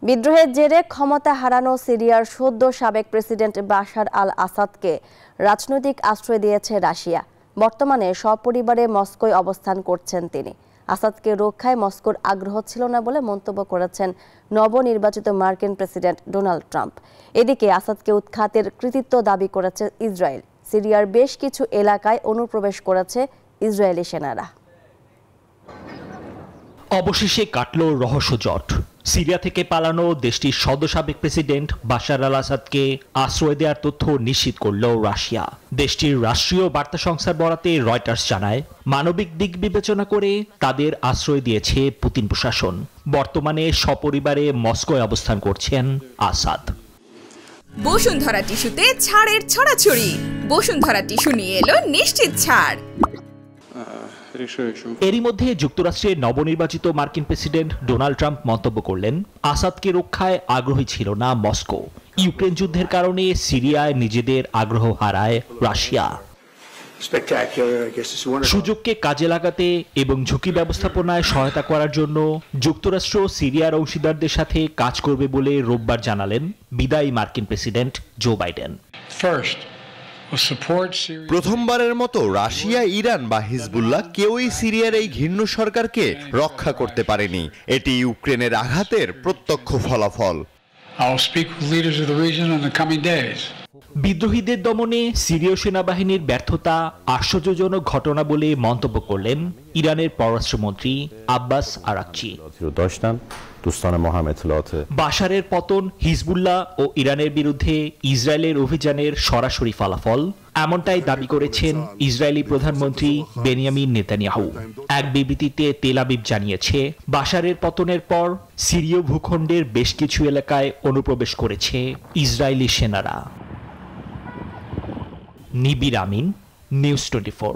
বিদ্রোহের জেরে ক্ষমতা হারানো সিরিয়ার সদ্য সাবেক প্রেসিডেন্ট বাশার আল আসাদকে রাজনৈতিক আশ্রয় দিয়েছে রাশিয়া। বর্তমানে সপরিবারে মস্কোয় অবস্থান করছেন তিনি। আসাদকে রক্ষায় মস্কোর আগ্রহ ছিল না বলে মন্তব্য করেছেন নবনির্বাচিত মার্কিন প্রেসিডেন্ট ডোনাল্ড ট্রাম্প। এদিকে আসাদকে উৎখাতের কৃতিত্ব দাবি করেছে ইসরায়েল। সিরিয়ার বেশ কিছু এলাকায় অনুপ্রবেশ করেছে ইসরায়েলি সেনারা। অবশেষে কাটল রহস্যজট। সিরিয়া থেকে পালানো দেশটির সাবেক প্রেসিডেন্ট বাশার আল আসাদকে আশ্রয় দেওয়ার তথ্য নিশ্চিত করল রাশিয়া। দেশটির রাষ্ট্রীয় বার্তা সংস্থার বরাতে রয়টার্স জানায়, মানবিক দিক বিবেচনা করে তাদের আশ্রয় দিয়েছে পুতিন প্রশাসন। বর্তমানে সপরিবারে মস্কোয় অবস্থান করছেন আসাদ। বসুন্ধরা টিস্যুতে ছাড়ের ছড়াছড়ি। বসুন্ধরা টিস্যু নিয়ে এলো নিশ্চিত ছাড়। এরই মধ্যে যুক্তরাষ্ট্রের নবনির্বাচিত মার্কিন প্রেসিডেন্ট ডোনাল্ড ট্রাম্প মন্তব্য করলেন, আসাদকে রক্ষায় আগ্রহী ছিল না মস্কো। ইউক্রেন যুদ্ধের কারণে সিরিয়ায় নিজেদের আগ্রহ হারায় রাশিয়া। সুযোগকে কাজে লাগাতে এবং ঝুঁকি ব্যবস্থাপনায় সহায়তা করার জন্য যুক্তরাষ্ট্র সিরিয়ার অংশীদারদের সাথে কাজ করবে বলে রোববার জানালেন বিদায়ী মার্কিন প্রেসিডেন্ট জো বাইডেন। প্রথমবারের মতো রাশিয়া, ইরান বা হিজবুল্লাহ কেউই সিরিয়ার এই ঘৃণ্য সরকারকে রক্ষা করতে পারেনি। এটি ইউক্রেনের আঘাতের প্রত্যক্ষ ফলাফল। বিদ্রোহীদের দমনে সিরীয় সেনাবাহিনীর ব্যর্থতা আশ্চর্যজনক ঘটনা বলে মন্তব্য করলেন ইরানের পররাষ্ট্রমন্ত্রী আব্বাস আরাকচি। বাশারের পতন হিজবুল্লাহ ও ইরানের বিরুদ্ধে ইসরায়েলের অভিযানের সরাসরি ফলাফল, এমনটাই দাবি করেছেন ইসরায়েলি প্রধানমন্ত্রী বেনিয়ামিন নেতানিয়াহু। এক বিবৃতিতে তেল আবিব জানিয়েছে, বাশারের পতনের পর সিরীয় ভূখণ্ডের বেশ কিছু এলাকায় অনুপ্রবেশ করেছে ইসরায়েলি সেনারা। নিবির আমিন, নিউজ 24।